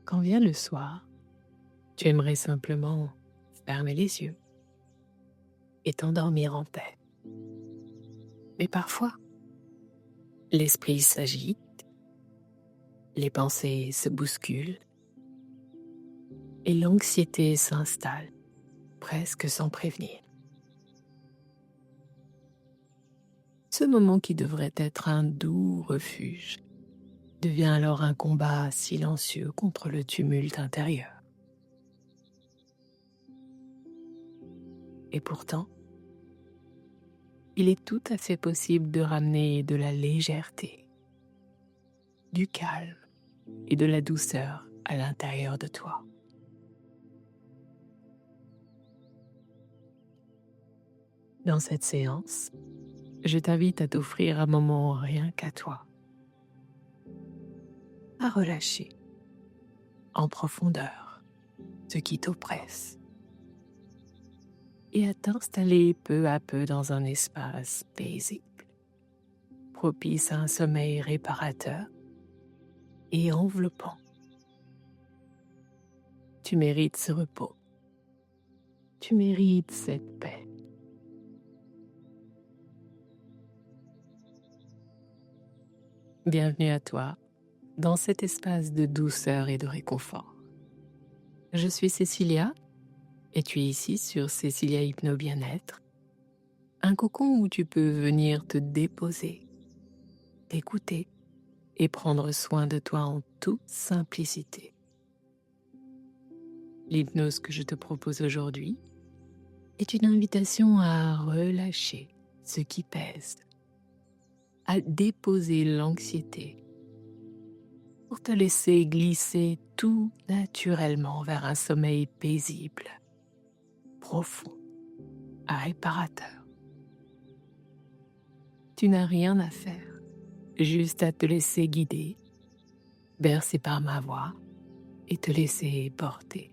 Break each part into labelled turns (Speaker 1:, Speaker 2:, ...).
Speaker 1: Quand vient le soir, tu aimerais simplement fermer les yeux et t'endormir en paix. Mais parfois, l'esprit s'agite, les pensées se bousculent et l'anxiété s'installe, presque sans prévenir. Ce moment qui devrait être un doux refuge devient alors un combat silencieux contre le tumulte intérieur. Et pourtant, il est tout à fait possible de ramener de la légèreté, du calme et de la douceur à l'intérieur de toi. Dans cette séance, je t'invite à t'offrir un moment rien qu'à toi, à relâcher en profondeur ce qui t'oppresse et à t'installer peu à peu dans un espace paisible, propice à un sommeil réparateur et enveloppant. Tu mérites ce repos, tu mérites cette paix. Bienvenue à toi dans cet espace de douceur et de réconfort. Je suis Cécilia et tu es ici sur Cécilia Hypno Bien-être, un cocon où tu peux venir te déposer, t'écouter et prendre soin de toi en toute simplicité. L'hypnose que je te propose aujourd'hui est une invitation à relâcher ce qui pèse, à déposer l'anxiété pour te laisser glisser tout naturellement vers un sommeil paisible, profond, réparateur. Tu n'as rien à faire, juste à te laisser guider, bercé par ma voix et te laisser porter.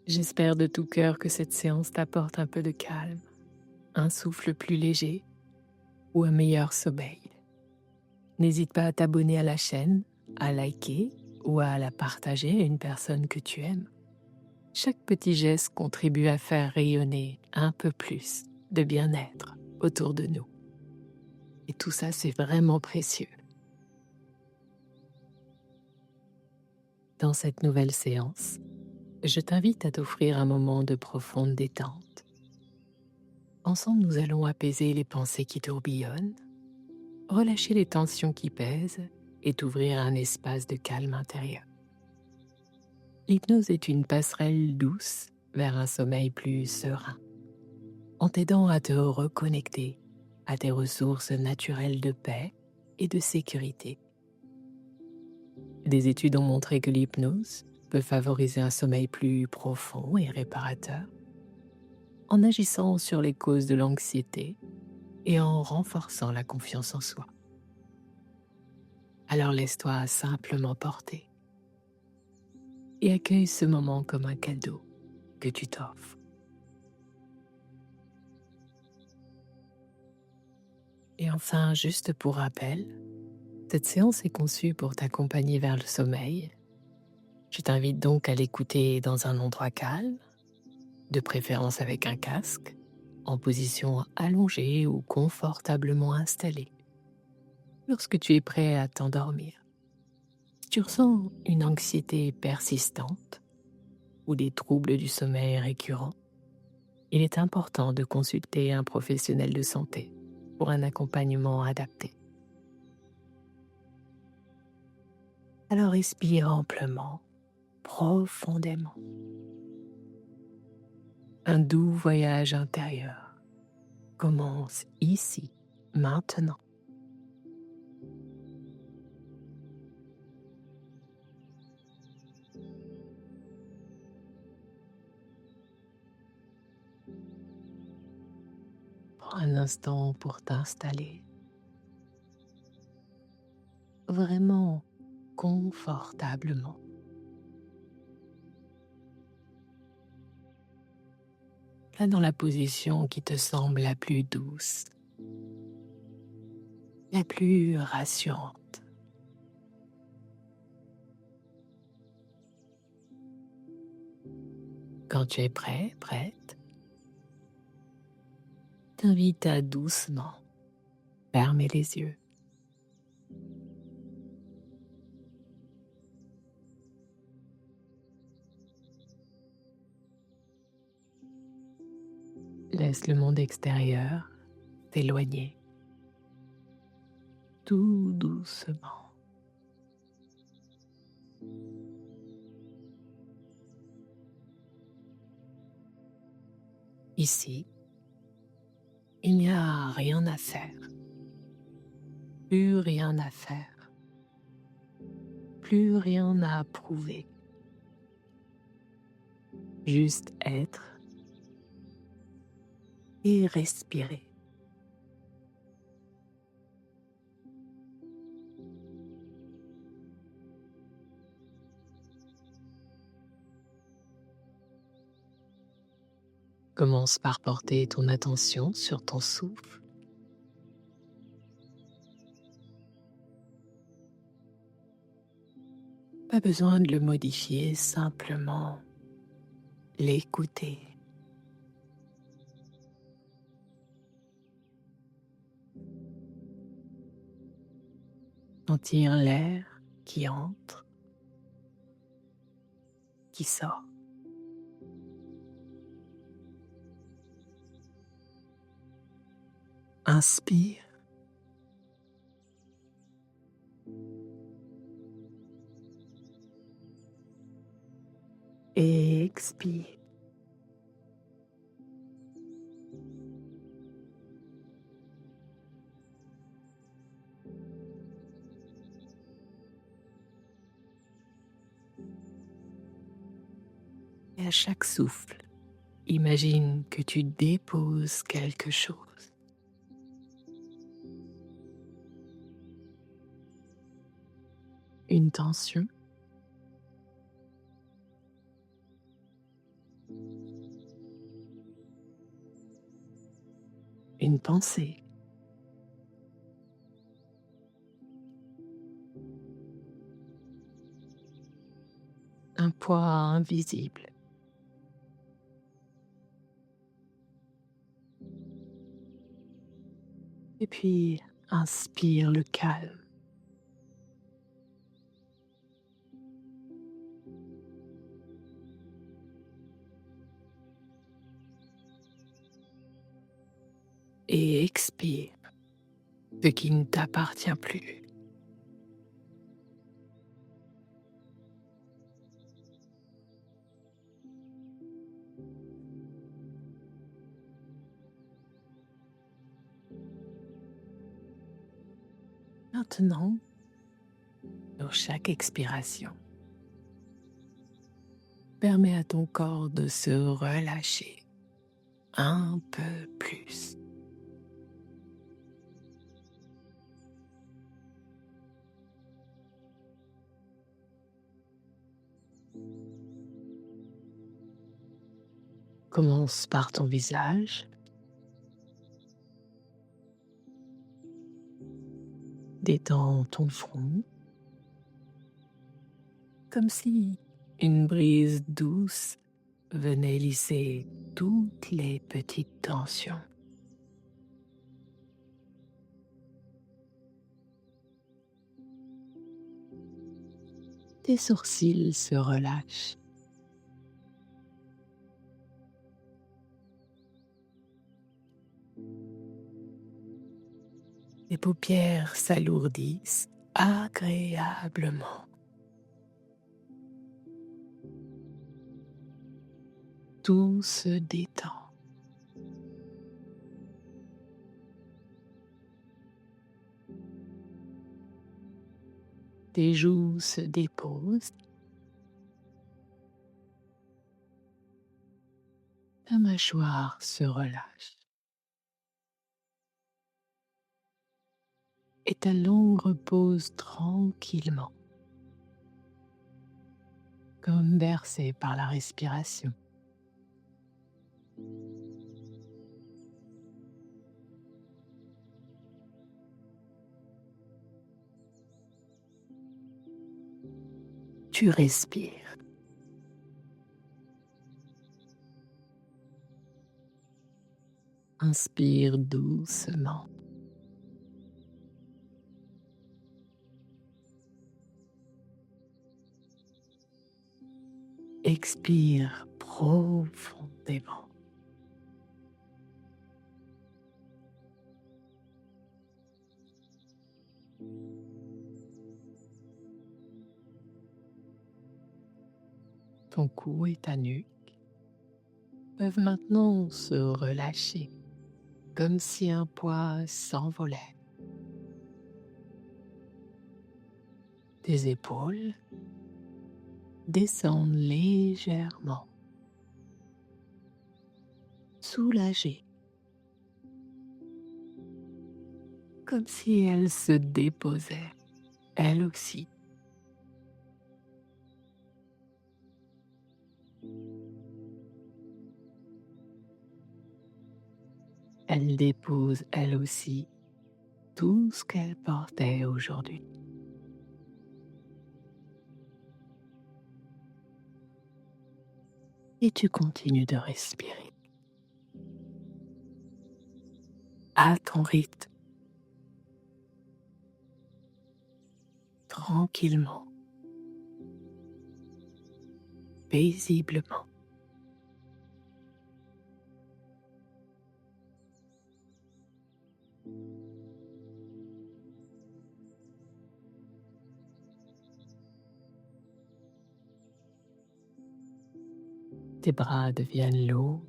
Speaker 1: J'espère de tout cœur que cette séance t'apporte un peu de calme, un souffle plus léger ou un meilleur sommeil. N'hésite pas à t'abonner à la chaîne, à liker ou à la partager à une personne que tu aimes. Chaque petit geste contribue à faire rayonner un peu plus de bien-être autour de nous. Et tout ça, c'est vraiment précieux. Dans cette nouvelle séance, je t'invite à t'offrir un moment de profonde détente. Ensemble, nous allons apaiser les pensées qui tourbillonnent, relâcher les tensions qui pèsent et t'ouvrir un espace de calme intérieur. L'hypnose est une passerelle douce vers un sommeil plus serein, en t'aidant à te reconnecter à tes ressources naturelles de paix et de sécurité. Des études ont montré que l'hypnose peut favoriser un sommeil plus profond et réparateur, en agissant sur les causes de l'anxiété et en renforçant la confiance en soi. Alors laisse-toi simplement porter et accueille ce moment comme un cadeau que tu t'offres. Et enfin, juste pour rappel, cette séance est conçue pour t'accompagner vers le sommeil. Je t'invite donc à l'écouter dans un endroit calme, de préférence avec un casque, en position allongée ou confortablement installée. Lorsque tu es prêt à t'endormir, si tu ressens une anxiété persistante ou des troubles du sommeil récurrents, il est important de consulter un professionnel de santé pour un accompagnement adapté. Alors respire amplement, profondément. Un doux voyage intérieur commence ici, maintenant. Prends un instant pour t'installer vraiment confortablement. Là, dans la position qui te semble la plus douce. la plus rassurante. Quand tu es prêt, prête, t'invite à doucement fermer les yeux. Laisse le monde extérieur t'éloigner tout doucement. Ici, il n'y a rien à faire, plus rien à faire, plus rien à prouver. Juste être et respirer. Commence par porter ton attention sur ton souffle. Pas besoin de le modifier, simplement l'écouter. Sentir l'air qui entre, qui sort. Inspire et expire. Et à chaque souffle, imagine que tu déposes quelque chose. Une tension, une pensée, un poids invisible. Et puis, inspire le calme. Et expire ce qui ne t'appartient plus. Maintenant, sur chaque expiration, permets à ton corps de se relâcher un peu plus. Commence par ton visage. Détends ton front, comme si une brise douce venait lisser toutes les petites tensions. Tes sourcils se relâchent. Tes paupières s'alourdissent agréablement. Tout se détend. Tes joues se déposent. Ta mâchoire se relâche. Et ta langue repose tranquillement, comme bercée par la respiration. Tu respires. Inspire doucement. Expire profondément. Ton cou et ta nuque peuvent maintenant se relâcher, comme si un poids s'envolait. Tes épaules descendent légèrement, soulagées, comme si elles se déposaient, elles aussi. Elles déposent, elles aussi, tout ce qu'elles portaient aujourd'hui. Et tu continues de respirer à ton rythme, tranquillement, paisiblement. Tes bras deviennent lourds.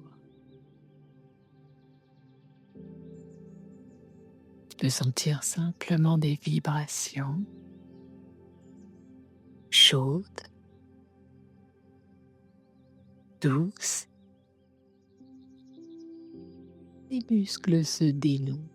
Speaker 1: Tu peux sentir simplement des vibrations chaudes, douces. Les muscles se dénouent.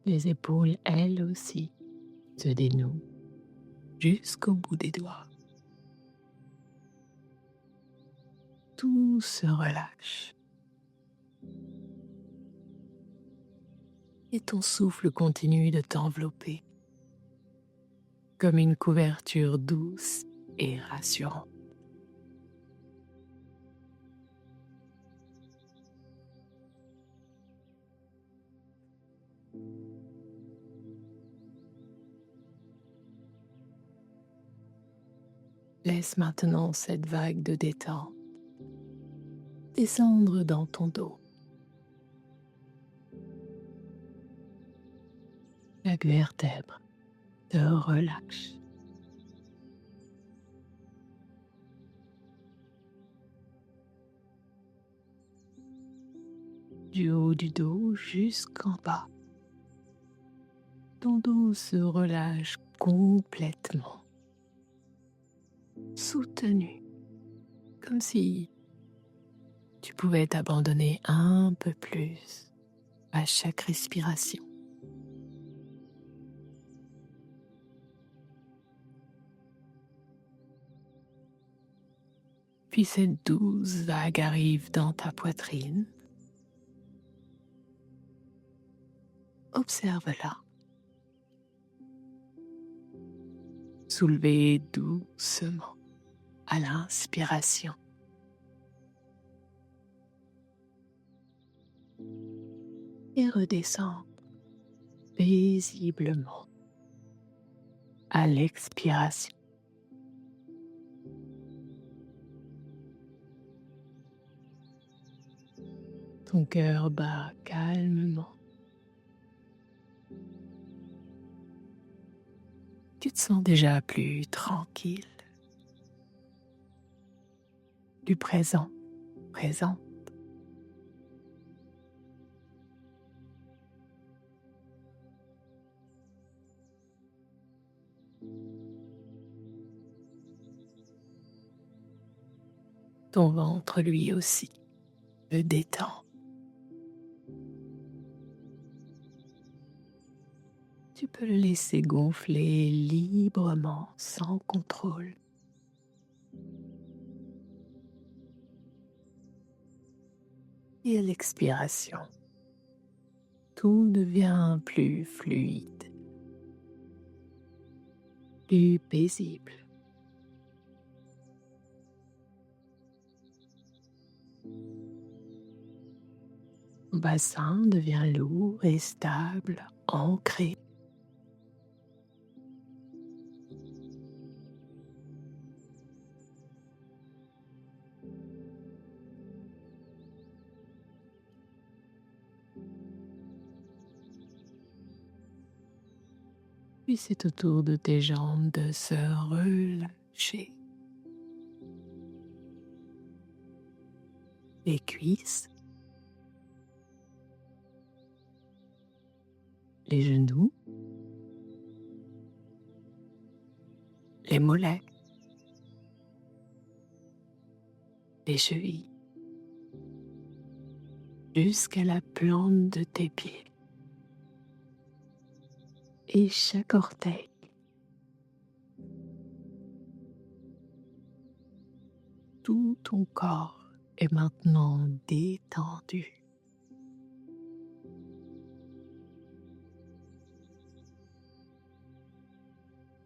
Speaker 1: Les épaules, elles aussi, se dénouent jusqu'au bout des doigts. Tout se relâche. Et ton souffle continue de t'envelopper comme une couverture douce et rassurante. Laisse maintenant cette vague de détente descendre dans ton dos. Chaque vertèbre te relâche. Du haut du dos jusqu'en bas. Ton dos se relâche complètement, soutenu, comme si tu pouvais t'abandonner un peu plus à chaque respiration. Puis cette douce vague arrive dans ta poitrine. Observe-la. Soulevez doucement à l'inspiration. Et redescendre paisiblement à l'expiration. Ton cœur bat calmement. Tu te sens déjà plus tranquille, plus présent. Ton ventre lui aussi se détend. Tu peux le laisser gonfler librement, sans contrôle. Et à l'expiration, tout devient plus fluide, plus paisible. Ton bassin devient lourd et stable, ancré. Puis c'est au tour de tes jambes de se relâcher. Les cuisses, les genoux, les mollets, les chevilles, jusqu'à la plante de tes pieds. Et chaque orteil. Tout ton corps est maintenant détendu.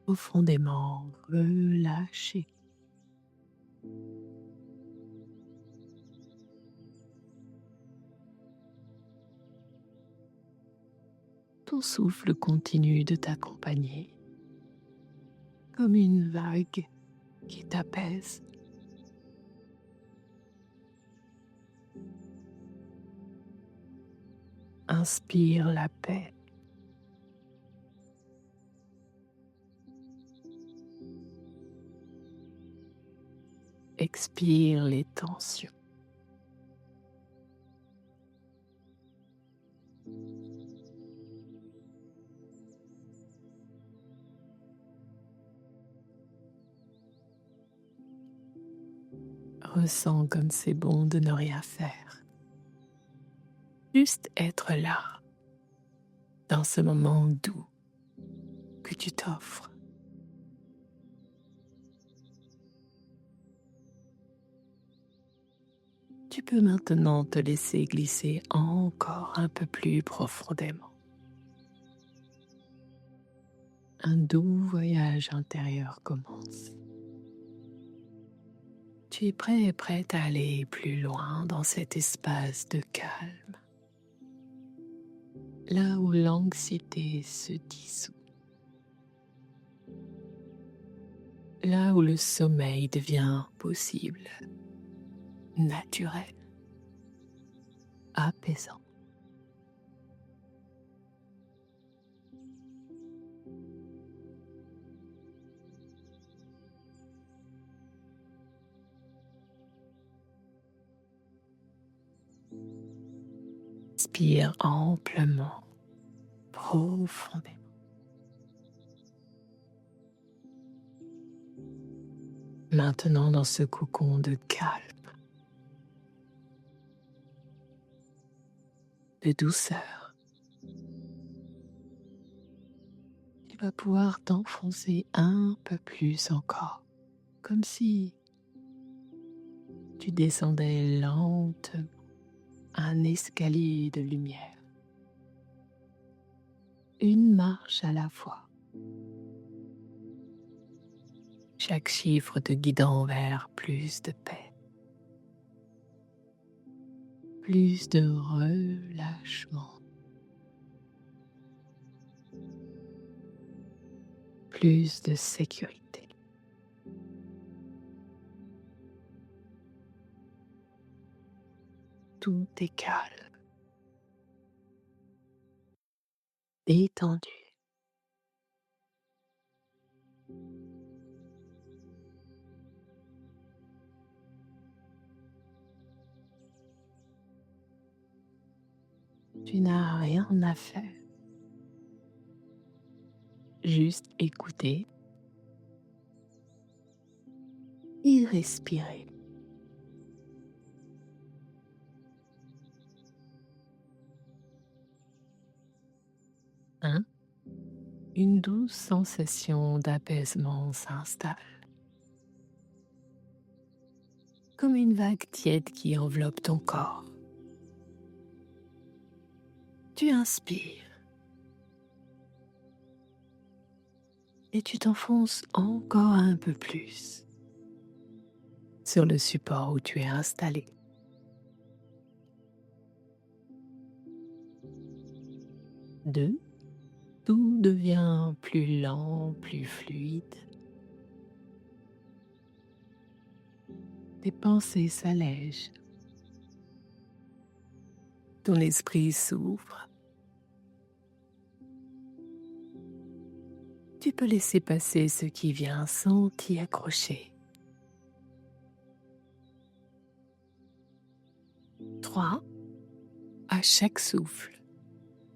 Speaker 1: Profondément relâché. Ton souffle continue de t'accompagner comme une vague qui t'apaise. Inspire la paix. Expire les tensions. Ressens comme c'est bon de ne rien faire. Juste être là, dans ce moment doux que tu t'offres. Tu peux maintenant te laisser glisser encore un peu plus profondément. Un doux voyage intérieur commence. Tu es prêt et prête à aller plus loin dans cet espace de calme, là où l'anxiété se dissout, là où le sommeil devient possible, naturel, apaisant. Inspire amplement, profondément. Maintenant dans ce cocon de calme, de douceur, tu vas pouvoir t'enfoncer un peu plus encore, comme si tu descendais lentement un escalier de lumière, une marche à la fois, chaque chiffre te guidant vers plus de paix, plus de relâchement, plus de sécurité. Tout est calme, détendu. Tu n'as rien à faire, juste écouter et respirer. Hein? Une douce sensation d'apaisement s'installe, comme une vague tiède qui enveloppe ton corps. Tu inspires et tu t'enfonces encore un peu plus sur le support où tu es installé. 2, tout devient plus lent, plus fluide. Tes pensées s'allègent. Ton esprit s'ouvre. Tu peux laisser passer ce qui vient sans t'y accrocher. 3, à chaque souffle,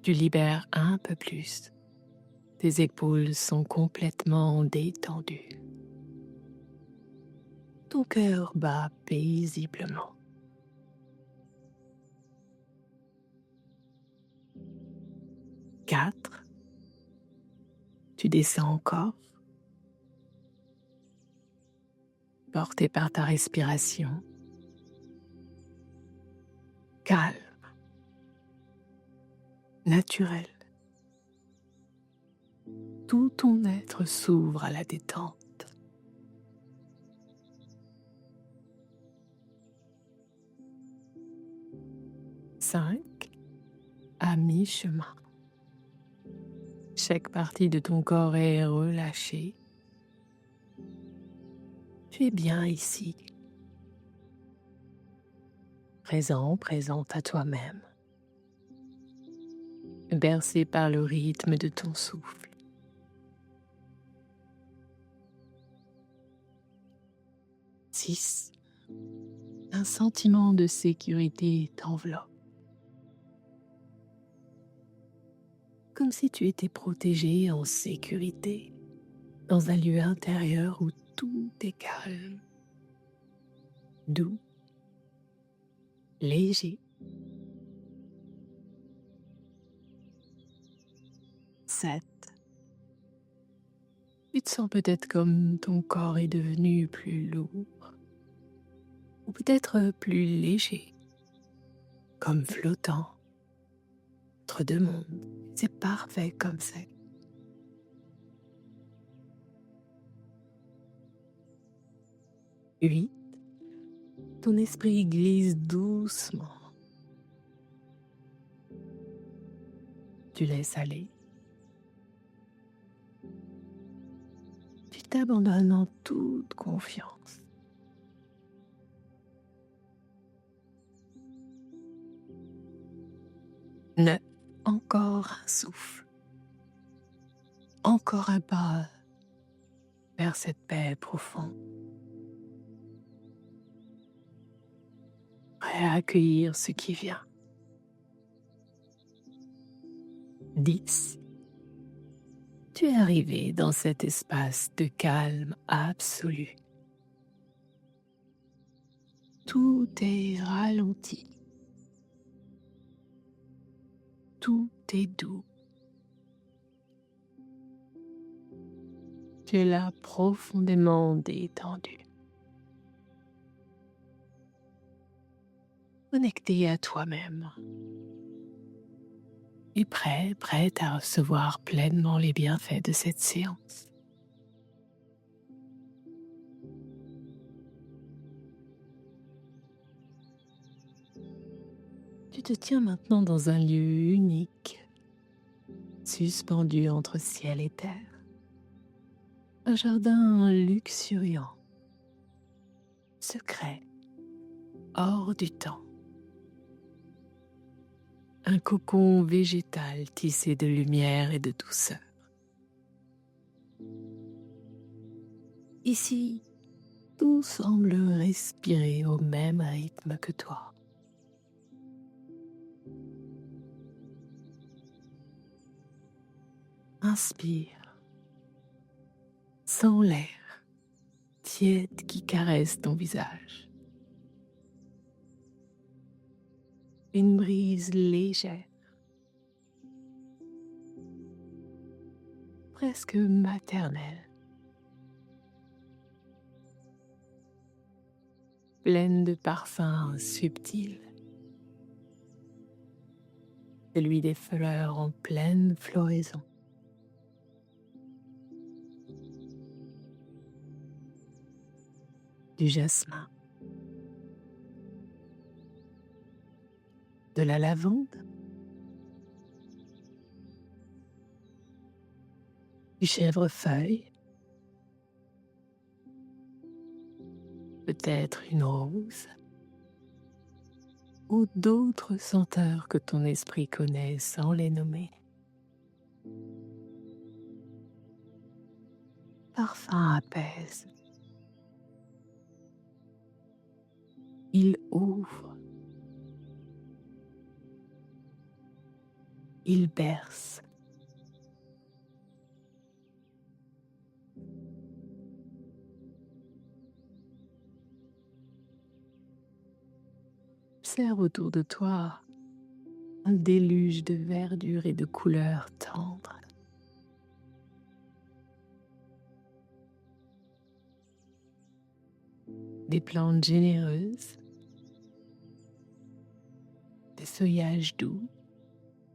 Speaker 1: tu libères un peu plus. Tes épaules sont complètement détendues. Ton cœur bat paisiblement. 4, tu descends encore, porté par ta respiration. Calme, naturel. Tout ton être s'ouvre à la détente. 5, à mi-chemin. Chaque partie de ton corps est relâchée. Tu es bien ici, présente à toi-même, bercé par le rythme de ton souffle. 6, un sentiment de sécurité t'enveloppe, comme si tu étais protégé en sécurité dans un lieu intérieur où tout est calme, doux, léger. 7, tu te sens peut-être comme ton corps est devenu plus lourd, ou peut-être plus léger, comme flottant entre deux mondes. C'est parfait comme c'est. 8, ton esprit glisse doucement. Tu laisses aller. Tu t'abandonnes en toute confiance. 9, encore un souffle. Encore un pas vers cette paix profonde. Prêt à accueillir ce qui vient. 10, tu es arrivé dans cet espace de calme absolu. Tout est ralenti. Tout est doux. Tu es là profondément détendu. Connecté à toi-même. Et prête à recevoir pleinement les bienfaits de cette séance. Tu te tiens maintenant dans un lieu unique, suspendu entre ciel et terre. Un jardin luxuriant, secret, hors du temps. Un cocon végétal tissé de lumière et de douceur. Ici, tout semble respirer au même rythme que toi. Inspire, sens l'air tiède qui caresse ton visage. Une brise légère, presque maternelle, pleine de parfums subtils. celui des fleurs en pleine floraison. Du jasmin, de la lavande, du chèvrefeuille, peut-être une rose, ou d'autres senteurs que ton esprit connaît sans les nommer. Parfum apaise. Il ouvre. Il berce. Observe autour de toi un déluge de verdure et de couleurs tendres. Des plantes généreuses, des feuillages doux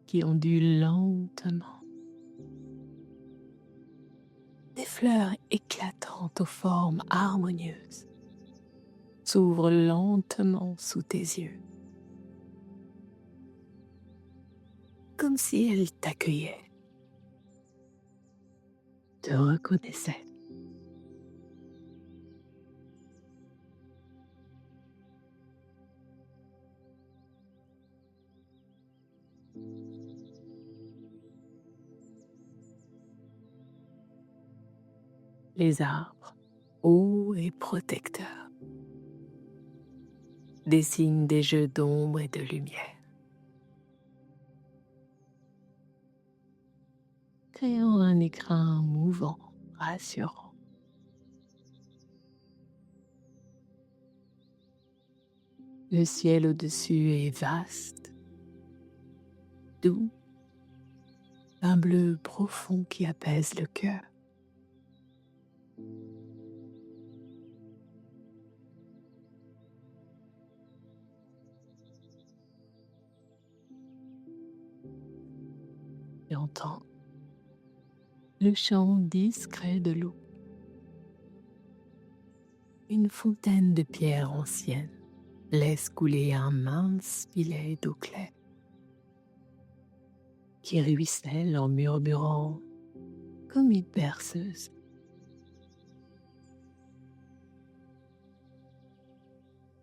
Speaker 1: qui ondulent lentement, des fleurs éclatantes aux formes harmonieuses s'ouvrent lentement sous tes yeux, comme si elles t'accueillaient, te reconnaissaient. Les arbres, hauts et protecteurs, dessinent des jeux d'ombre et de lumière, créant un écrin mouvant, rassurant. Le ciel au-dessus est vaste, doux, un bleu profond qui apaise le cœur. Et entends le chant discret de l'eau, une fontaine de pierre ancienne laisse couler un mince filet d'eau claire qui ruisselle en murmurant comme une berceuse.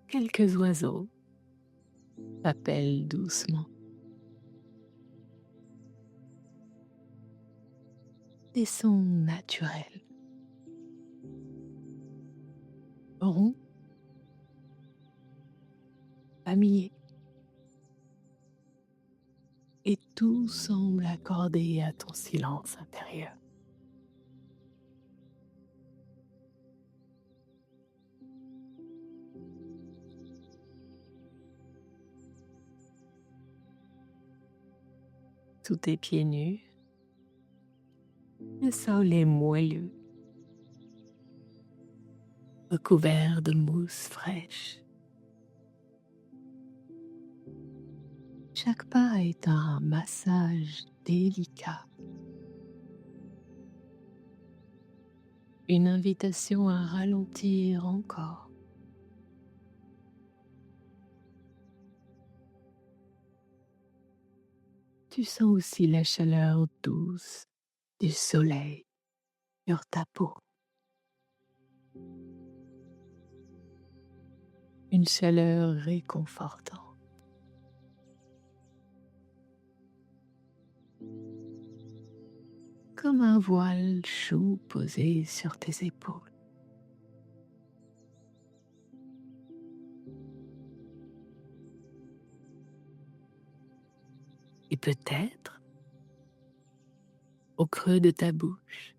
Speaker 1: Quelques oiseaux appellent doucement. Des sons naturels, ronds, familiers, et tout semble accorder à ton silence intérieur. Sous tes pieds nus, le sol est moelleux, recouvert de mousse fraîche. Chaque pas est un massage délicat, une invitation à ralentir encore. Tu sens aussi la chaleur douce du soleil sur ta peau. Une chaleur réconfortante. Comme un voile chaud posé sur tes épaules. Et peut-être, au creux de ta bouche,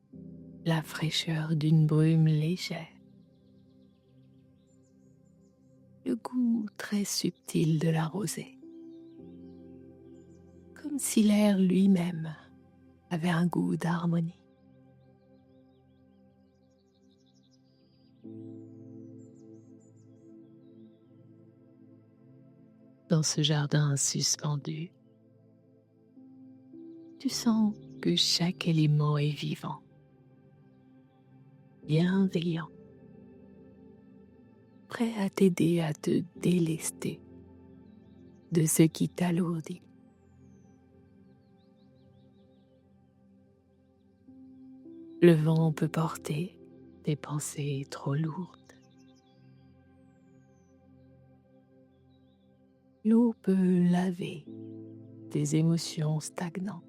Speaker 1: la fraîcheur d'une brume légère. Le goût très subtil de la rosée. Comme si l'air lui-même avait un goût d'harmonie. Dans ce jardin suspendu, Tu sens que chaque élément est vivant, bienveillant, prêt à t'aider à te délester de ce qui t'alourdit. Le vent peut porter tes pensées trop lourdes. L'eau peut laver tes émotions stagnantes.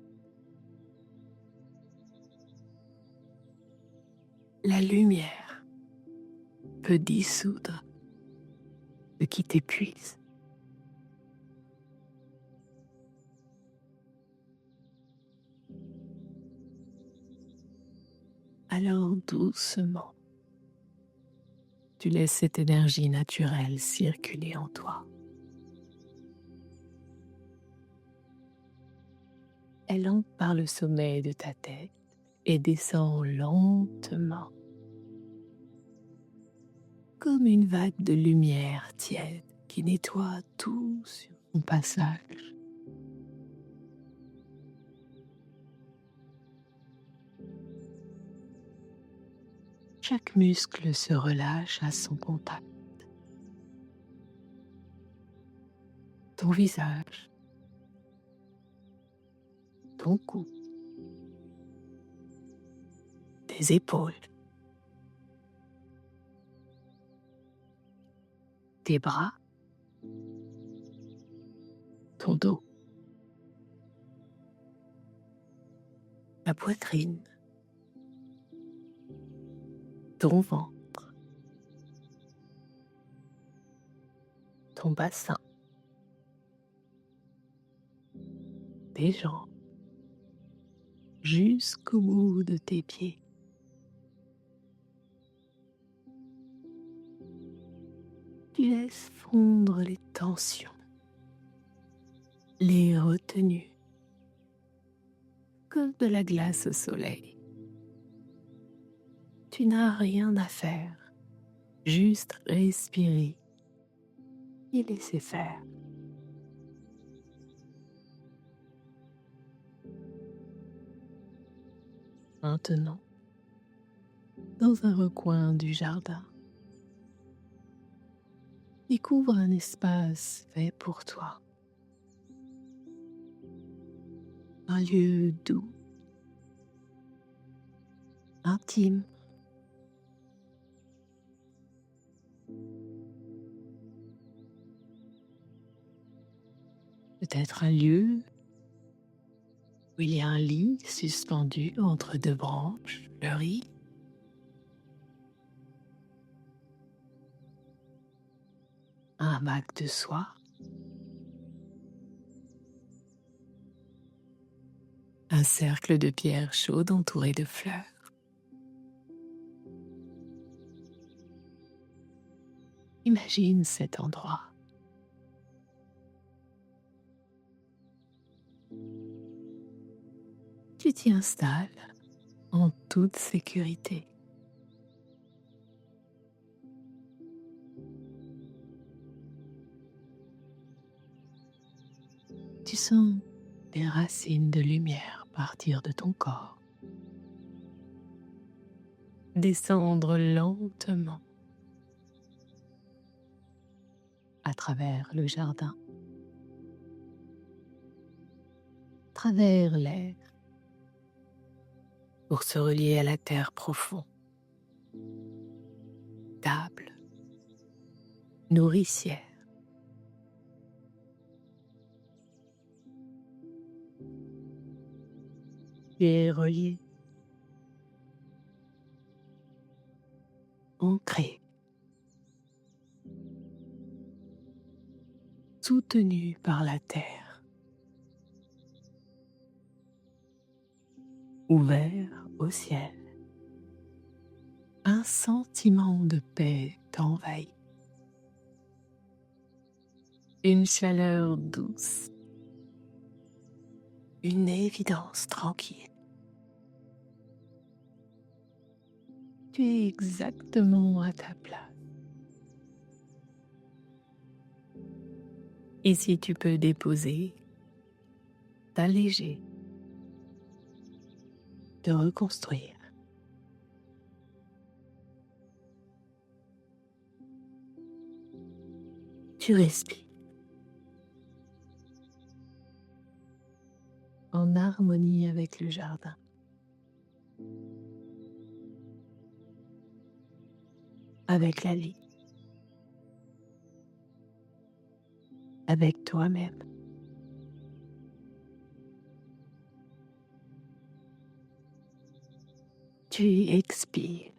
Speaker 1: La lumière peut dissoudre ce qui t'épuise. Alors doucement, tu laisses cette énergie naturelle circuler en toi. Elle entre par le sommet de ta tête et descend lentement, comme une vague de lumière tiède qui nettoie tout sur son passage. Chaque muscle se relâche à son contact. Ton visage, ton cou, tes épaules, tes bras, ton dos, la poitrine, ton ventre, ton bassin, tes jambes, jusqu'au bout de tes pieds. Tu laisses fondre les tensions, les retenues, comme de la glace au soleil. Tu n'as rien à faire, juste respirer et laisser faire. Maintenant, dans un recoin du jardin, découvre un espace fait pour toi. Un lieu doux, intime. Peut-être un lieu où il y a un lit suspendu entre deux branches fleuries. Un hamac de soie. Un cercle de pierres chaudes entouré de fleurs. Imagine cet endroit. Tu t'y installes en toute sécurité. Tu sens des racines de lumière partir de ton corps, descendre lentement à travers le jardin, à travers l'air, pour se relier à la terre profonde, stable, nourricière. Tu es relié, ancré, soutenu par la terre, ouvert au ciel. Un sentiment de paix t'envahit. Une chaleur douce, une évidence tranquille. Tu es exactement à ta place. Ici, tu peux déposer, t'alléger te reconstruire. Tu respires en harmonie avec le jardin, avec la vie, avec toi-même. Tu expires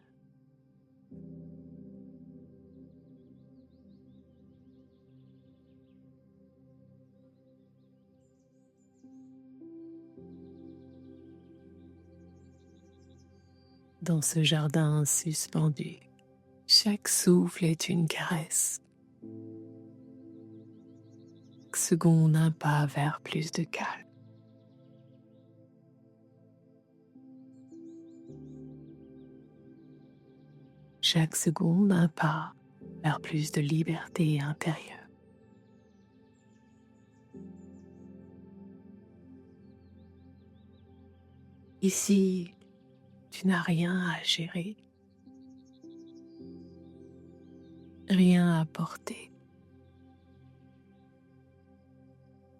Speaker 1: dans ce jardin suspendu. Chaque souffle est une caresse. Chaque seconde, un pas vers plus de calme. Chaque seconde, un pas vers plus de liberté intérieure. Ici, tu n'as rien à gérer, rien à porter.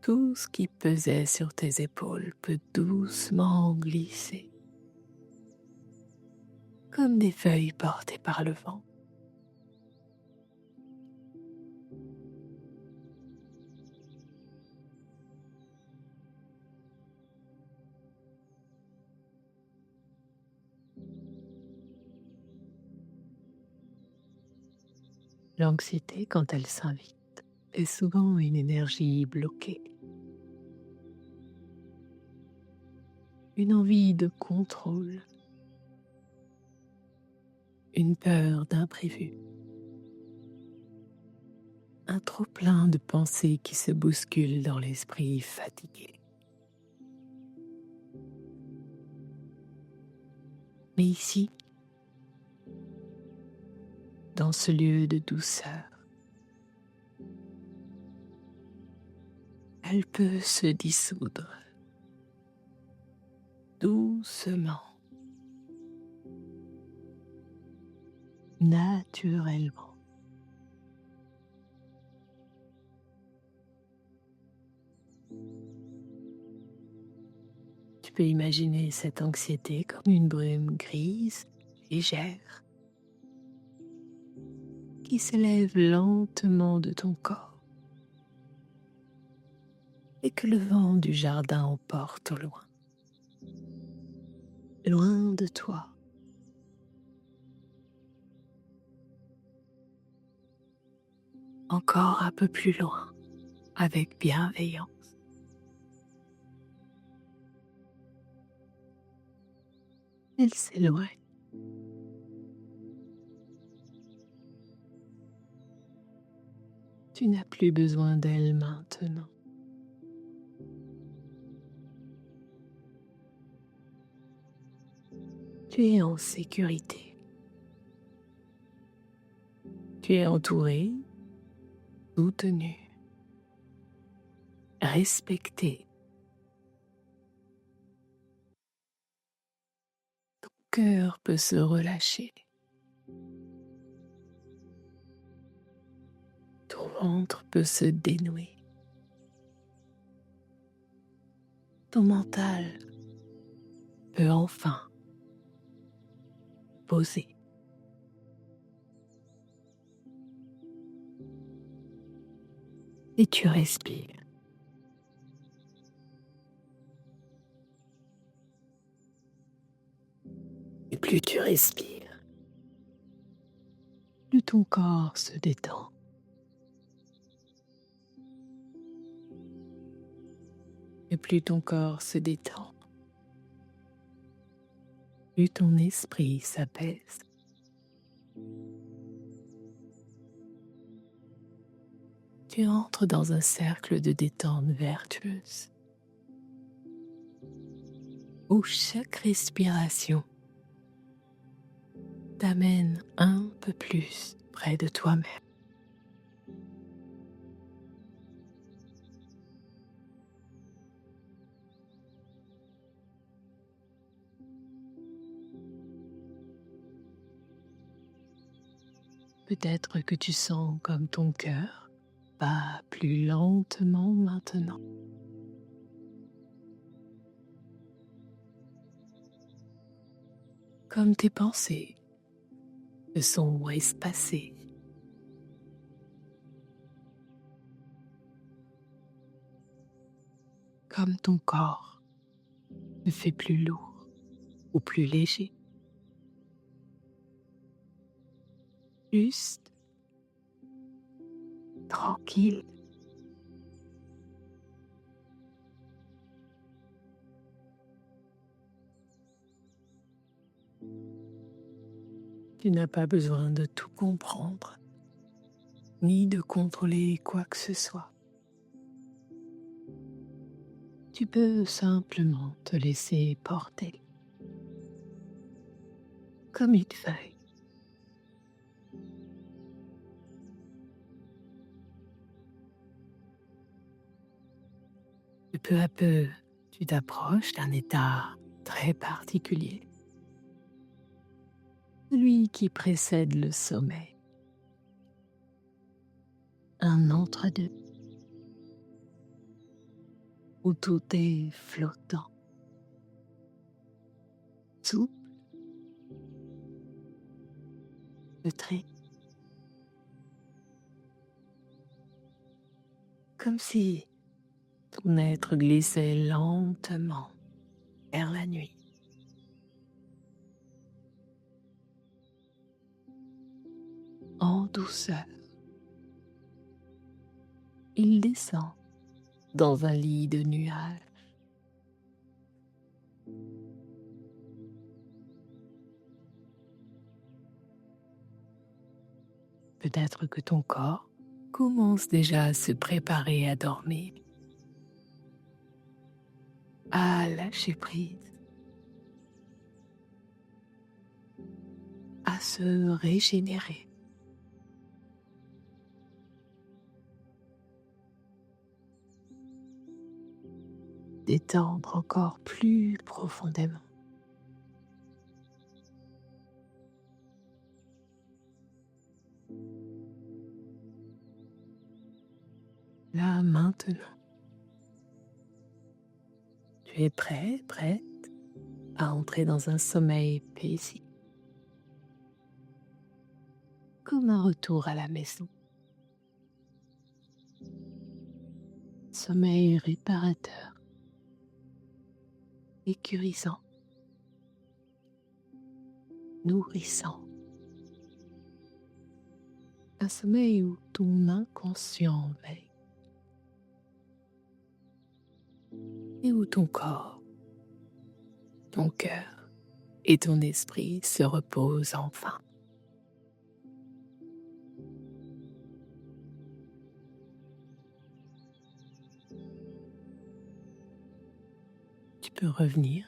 Speaker 1: Tout ce qui pesait sur tes épaules peut doucement glisser, comme des feuilles portées par le vent. L'anxiété, quand elle s'invite, est souvent une énergie bloquée, une envie de contrôle, une peur d'imprévu, un trop-plein de pensées qui se bousculent dans l'esprit fatigué. Mais ici, dans ce lieu de douceur, elle peut se dissoudre doucement, naturellement. Tu peux imaginer cette anxiété comme une brume grise, légère, qui s'élève lentement de ton corps et que le vent du jardin emporte au loin, loin de toi. Encore un peu plus loin, avec bienveillance. Elle s'éloigne. Tu n'as plus besoin d'elle maintenant. Tu es en sécurité. Tu es entouré, soutenu, respecté. Ton cœur peut se relâcher. Ton ventre peut se dénouer. Ton mental peut enfin poser. Et tu respires. Et plus tu respires, plus ton corps se détend. Et plus ton corps se détend, plus ton esprit s'apaise. Tu entres dans un cercle de détente vertueuse, où chaque respiration t'amène un peu plus près de toi-même. Peut-être que tu sens comme ton cœur bat plus lentement maintenant, comme tes pensées se sont espacées, comme ton corps ne fait plus lourd ou plus léger, juste tranquille. Tu n'as pas besoin de tout comprendre, ni de contrôler quoi que ce soit. Tu peux simplement te laisser porter, comme une feuille. Et peu à peu, tu t'approches d'un état très particulier, celui qui précède le sommeil, un entre-deux où tout est flottant, souple, feutré, comme si ton être glissait lentement vers la nuit. En douceur, il descend dans un lit de nuages. Peut-être que ton corps commence déjà à se préparer à dormir, à lâcher prise, à se régénérer. Détendre encore plus profondément. Là, maintenant, tu es prêt, prête à entrer dans un sommeil paisible, comme un retour à la maison. Sommeil réparateur, sécurisant, nourrissant. Un sommeil où ton inconscient veille et où ton corps, ton cœur et ton esprit se reposent enfin. Tu peux revenir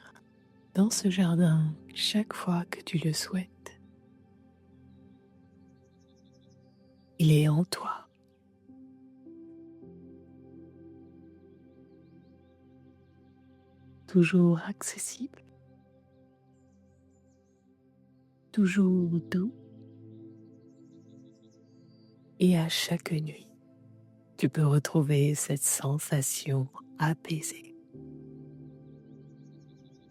Speaker 1: dans ce jardin chaque fois que tu le souhaites. Il est en toi, toujours accessible, toujours doux, et à chaque nuit, tu peux retrouver cette sensation apaisée,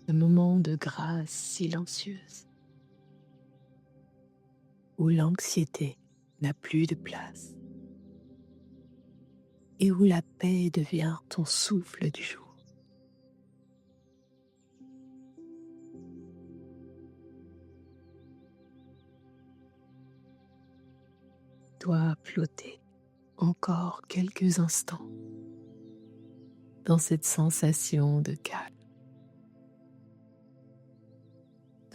Speaker 1: un moment de grâce silencieuse où l'anxiété n'a plus de place et où la paix devient ton souffle du jour. Toi flotter encore quelques instants dans cette sensation de calme,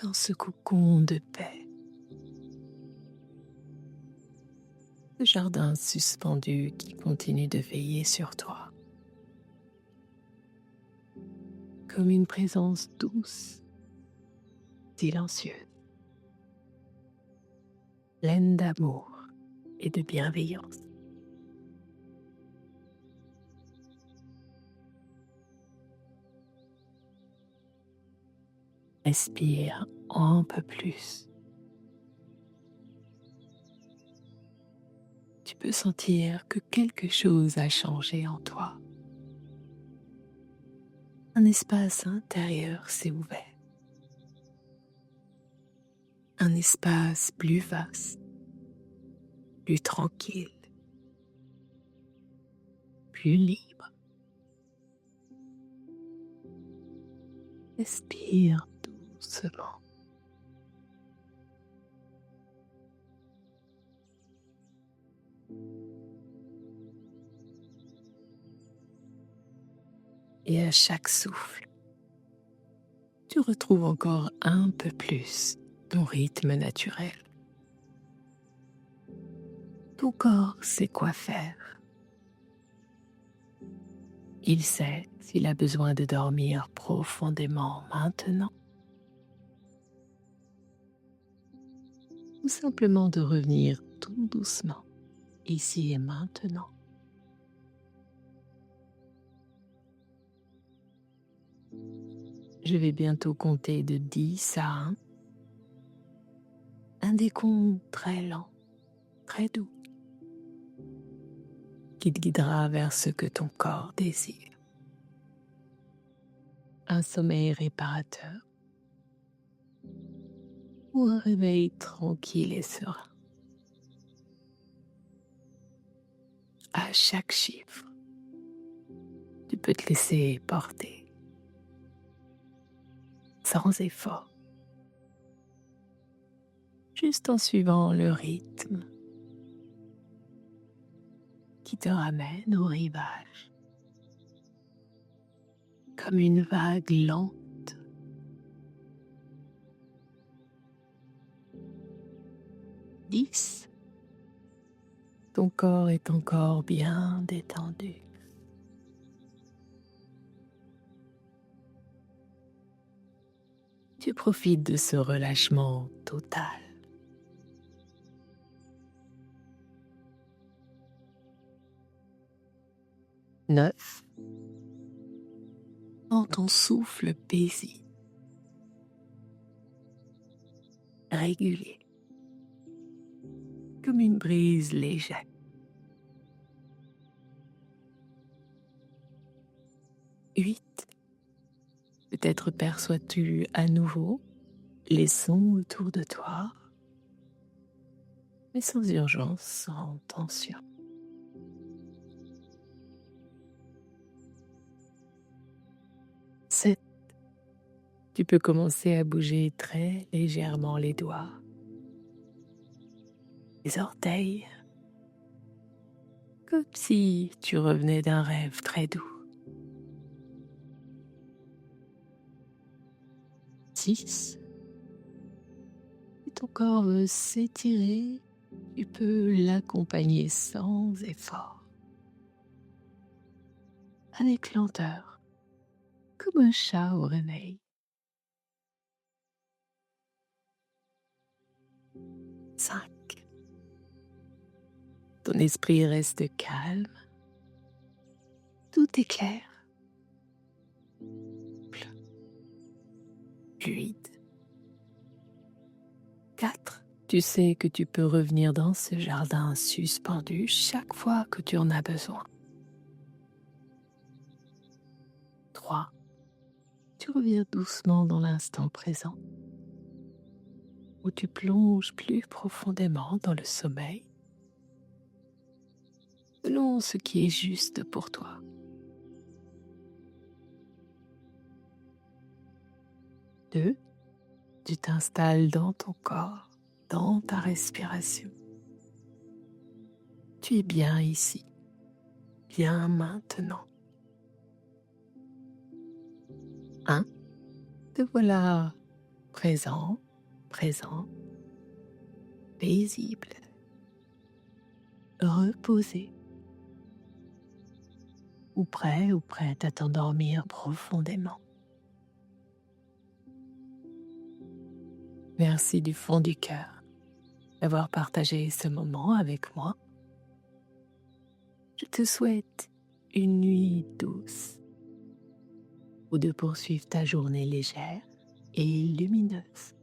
Speaker 1: dans ce cocon de paix, ce jardin suspendu qui continue de veiller sur toi, comme une présence douce, silencieuse, pleine d'amour et de bienveillance. Respire un peu plus. tu peux sentir que quelque chose a changé en toi. Un espace intérieur s'est ouvert. Un espace plus vaste, plus tranquille, plus libre. Respire doucement. Et à chaque souffle, tu retrouves encore un peu plus ton rythme naturel. Ton corps sait quoi faire. Il sait s'il a besoin de dormir profondément maintenant ou simplement de revenir tout doucement, ici et maintenant. Je vais bientôt compter de 10 à 1, un décompte très lent, très doux, qui te guidera vers ce que ton corps désire. Un sommeil réparateur ou un réveil tranquille et serein. À chaque chiffre, tu peux te laisser porter, sans effort, juste en suivant le rythme qui te ramène au rivage, comme une vague lente. 10. Ton corps est encore bien détendu. Tu profites de ce relâchement total. 9. Dans ton souffle paisible, régulier, comme une brise légère. 8. Peut-être perçois-tu à nouveau les sons autour de toi, mais sans urgence, sans tension. 7. Tu peux commencer à bouger très légèrement les doigts, les orteils, comme si tu revenais d'un rêve très doux. 6. Si ton corps veut s'étirer, tu peux l'accompagner sans effort, avec lenteur, comme un chat au réveil. 5. Ton esprit reste calme, tout est clair, fluide. 4. Tu sais que tu peux revenir dans ce jardin suspendu chaque fois que tu en as besoin. 3. Tu reviens doucement dans l'instant présent, où tu plonges plus profondément dans le sommeil, selon ce qui est juste pour toi. 2. Tu t'installes dans ton corps, dans ta respiration. Tu es bien ici, bien maintenant. 1. Te voilà présent, présent, paisible, reposé, ou prête à t'endormir profondément. Merci du fond du cœur d'avoir partagé ce moment avec moi. Je te souhaite une nuit douce ou de poursuivre ta journée légère et lumineuse.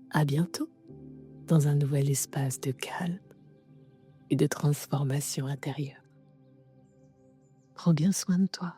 Speaker 1: À bientôt dans un nouvel espace de calme et de transformation intérieure. Prends bien soin de toi.